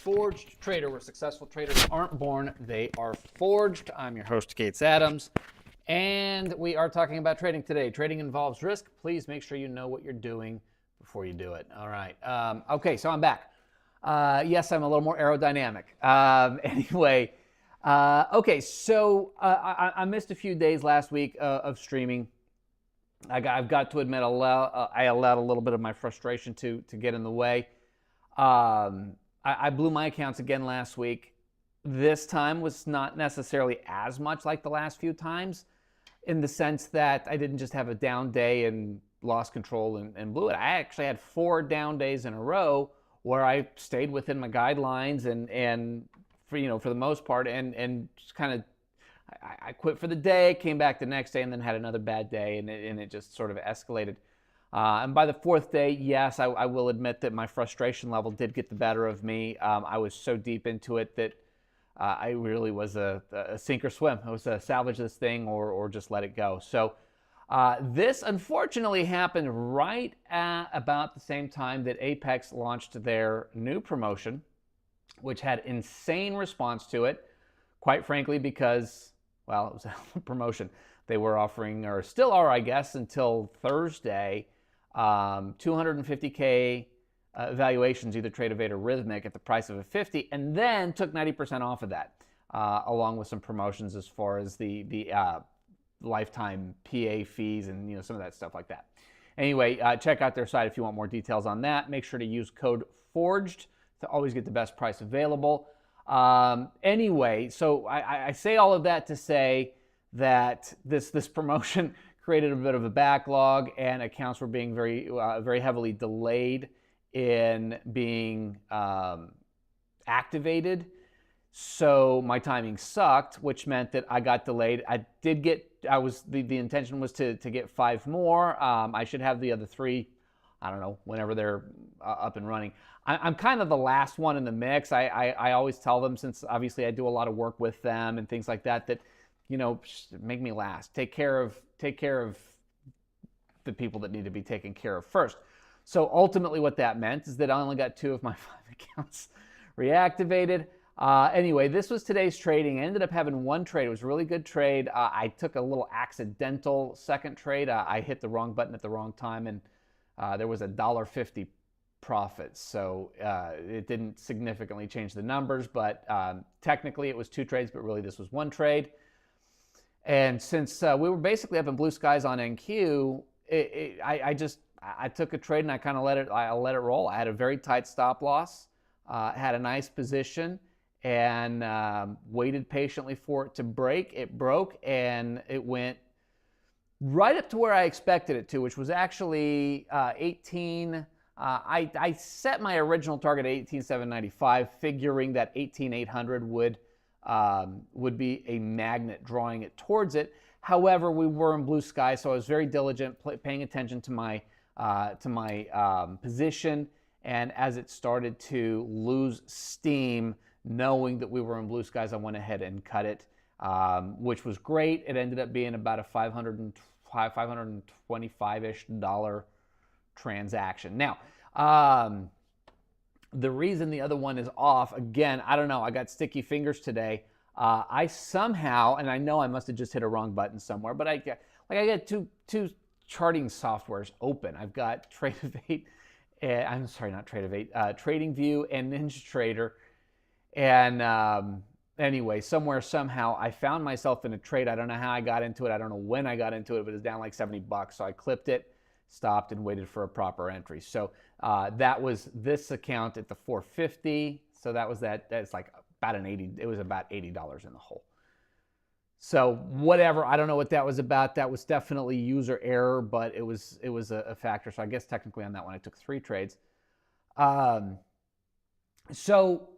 Forged Trader, where successful traders aren't born, they are forged. I'm your host, Gates Adams, and we are talking about trading today. Trading involves risk. Please make sure you know what you're doing before you do it. All right. Okay, so I'm back. Yes, I'm a little more aerodynamic. Okay, so I missed a few days last week of streaming. I've got to admit, I allowed a little bit of my frustration to get in the way. I blew my accounts again last week. This time was not necessarily as much like the last few times, in the sense that I didn't just have a down day and lost control and blew it. I actually had 4 down days in a row where I stayed within my guidelines and for the most part, and just kind of I quit for the day, came back the next day, and then had another bad day, and it just sort of escalated. And by the 4th day, yes, I will admit that my frustration level did get the better of me. I was so deep into it that I really was a sink or swim. It was a salvage this thing or just let it go. So this unfortunately happened right at about the same time that Apex launched their new promotion, which had insane response to it, quite frankly, because, well, it was a promotion. They were offering, or still are, I guess, until Thursday, 250K valuations, either Tradeovate or Rithmic, at the price of a 50, and then took 90% off of that, along with some promotions as far as the lifetime PA fees and some of that stuff like that. Anyway, check out their site if you want more details on that. Make sure to use code FORGED to always get the best price available. Anyway, so I say all of that to say that this promotion created a bit of a backlog, and accounts were being very heavily delayed in being activated. So my timing sucked, which meant that I got delayed. The intention was to get 5 more. I should have the other 3, I don't know, whenever they're up and running. I'm kind of the last one in the mix. I always tell them, since obviously I do a lot of work with them and things like that, make me last. Take care of the people that need to be taken care of first. So ultimately what that meant is that I only got 2 of my 5 accounts reactivated. Anyway, this was today's trading. I ended up having 1 trade. It was a really good trade. I took a little accidental second trade. I hit the wrong button at the wrong time, and there was a $1.50 profit. So it didn't significantly change the numbers, but technically it was 2 trades, but really this was 1 trade. And since we were basically up in blue skies on NQ, I took a trade and I kind of let it roll. I had a very tight stop loss, had a nice position, and waited patiently for it to break. It broke, and it went right up to where I expected it to, which was actually 18. I set my original target at 18,795, figuring that 18,800 would be a magnet drawing it towards it. However, we were in blue sky, so I was very diligent, paying attention to my position. And as it started to lose steam, knowing that we were in blue skies, I went ahead and cut it, which was great. It ended up being about a $525-ish transaction. Now, the reason the other one is off, again, I don't know. I got sticky fingers today. I somehow, and I know I must have just hit a wrong button somewhere, but I got two charting softwares open. I've got TradeOvate, I'm sorry, not TradeOvate, TradingView and NinjaTrader. And anyway, somehow, I found myself in a trade. I don't know how I got into it. I don't know when I got into it, but it was down like $70. So I clipped it, stopped, and waited for a proper entry. So that was this account at the 450. So that's like about it was about $80 in the hole. So whatever, I don't know what that was about. That was definitely user error, but it was a factor. So I guess technically on that one I took 3 trades. So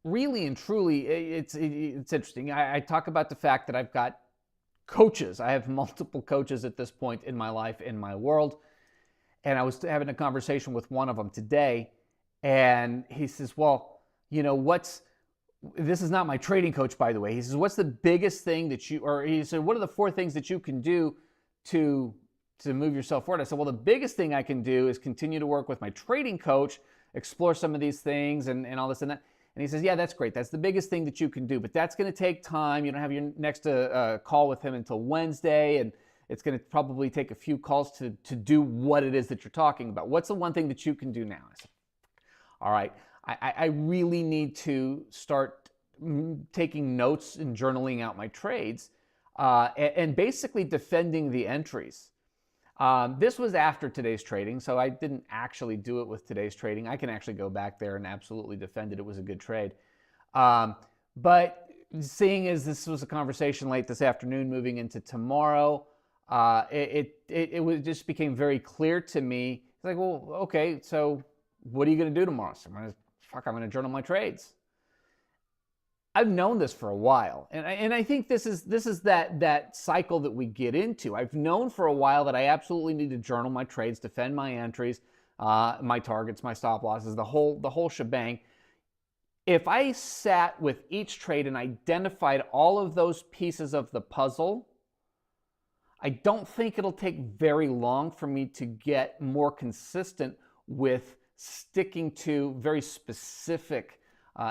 really and truly, it's interesting. I talk about the fact that I've got coaches. I have multiple coaches at this point in my life, in my world. And I was having a conversation with one of them today, and he says, well, this is not my trading coach, by the way. He says, what's the biggest thing that he said, what are the 4 things that you can do to move yourself forward? I said, well, the biggest thing I can do is continue to work with my trading coach, explore some of these things and all this and that. And he says, yeah, that's great. That's the biggest thing that you can do, but that's going to take time. You don't have your next call with him until Wednesday, and it's going to probably take a few calls to do what it is that you're talking about. What's the one thing that you can do now? I said, all right, I really need to start taking notes and journaling out my trades and basically defending the entries. This was after today's trading, so I didn't actually do it with today's trading. I can actually go back there and absolutely defend it. It was a good trade. But seeing as this was a conversation late this afternoon moving into tomorrow, it just became very clear to me. It's like, well, okay, so what are you going to do tomorrow? So I'm going to journal my trades. I've known this for a while, and I think this is that cycle that we get into. I've known for a while that I absolutely need to journal my trades, defend my entries, my targets, my stop losses, the whole shebang. If I sat with each trade and identified all of those pieces of the puzzle, I don't think it'll take very long for me to get more consistent with sticking to very specific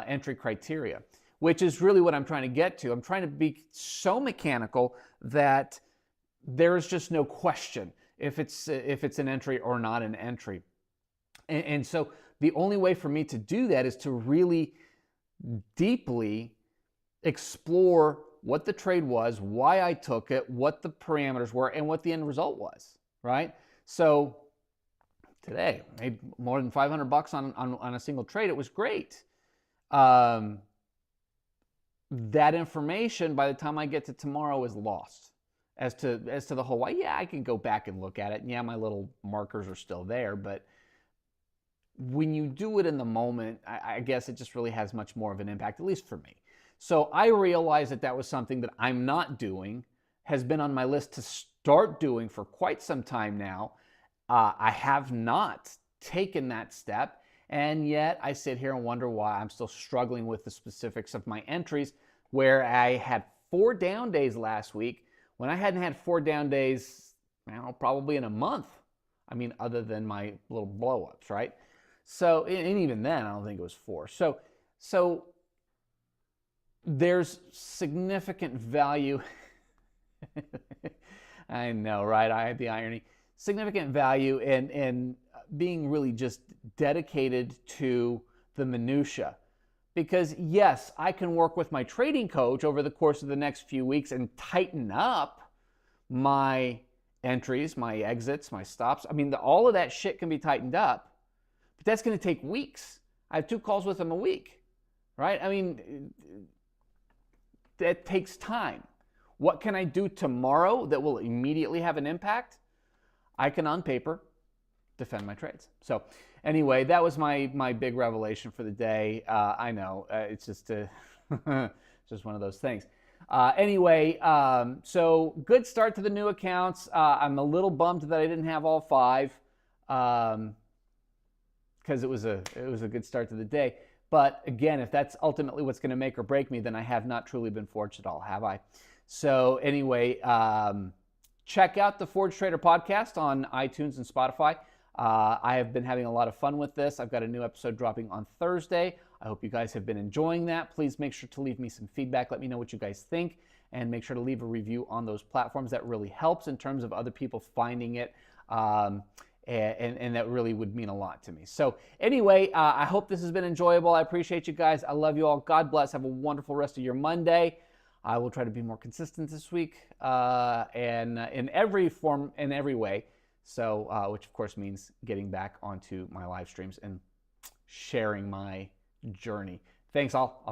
entry criteria, which is really what I'm trying to get to. I'm trying to be so mechanical that there's just no question if it's an entry or not an entry. And so the only way for me to do that is to really deeply explore what the trade was, why I took it, what the parameters were, and what the end result was, right? So today, I made more than $500 on a single trade. It was great. That information, by the time I get to tomorrow, is lost as to the whole why. Yeah, I can go back and look at it. And yeah, my little markers are still there. But when you do it in the moment, I guess it just really has much more of an impact, at least for me. So I realized that was something that I'm not doing, has been on my list to start doing for quite some time now. I have not taken that step. And yet I sit here and wonder why I'm still struggling with the specifics of my entries, where I had 4 down days last week when I hadn't had 4 down days, probably in a month. I mean, other than my little blow-ups, right? So, and even then, I don't think it was 4. So there's significant value. I know, right? I had the irony. Significant value in being really just dedicated to the minutia. Because yes, I can work with my trading coach over the course of the next few weeks and tighten up my entries, my exits, my stops. I mean, all of that shit can be tightened up, but that's going to take weeks. I have 2 calls with him a week, right? I mean, that takes time. What can I do tomorrow that will immediately have an impact? I can, on paper, defend my trades. So anyway, that was my big revelation for the day. I know, it's just just one of those things. Anyway, so good start to the new accounts. I'm a little bummed that I didn't have all 5 because it was a good start to the day. But again, if that's ultimately what's going to make or break me, then I have not truly been fortunate at all, have I? So anyway, check out the Forge Trader podcast on iTunes and Spotify. I have been having a lot of fun with this. I've got a new episode dropping on Thursday. I hope you guys have been enjoying that. Please make sure to leave me some feedback. Let me know what you guys think, and make sure to leave a review on those platforms. That really helps in terms of other people finding it. And that really would mean a lot to me. So anyway, I hope this has been enjoyable. I appreciate you guys. I love you all. God bless. Have a wonderful rest of your Monday. I will try to be more consistent this week and in every form, in every way. So, which of course means getting back onto my live streams and sharing my journey. Thanks all.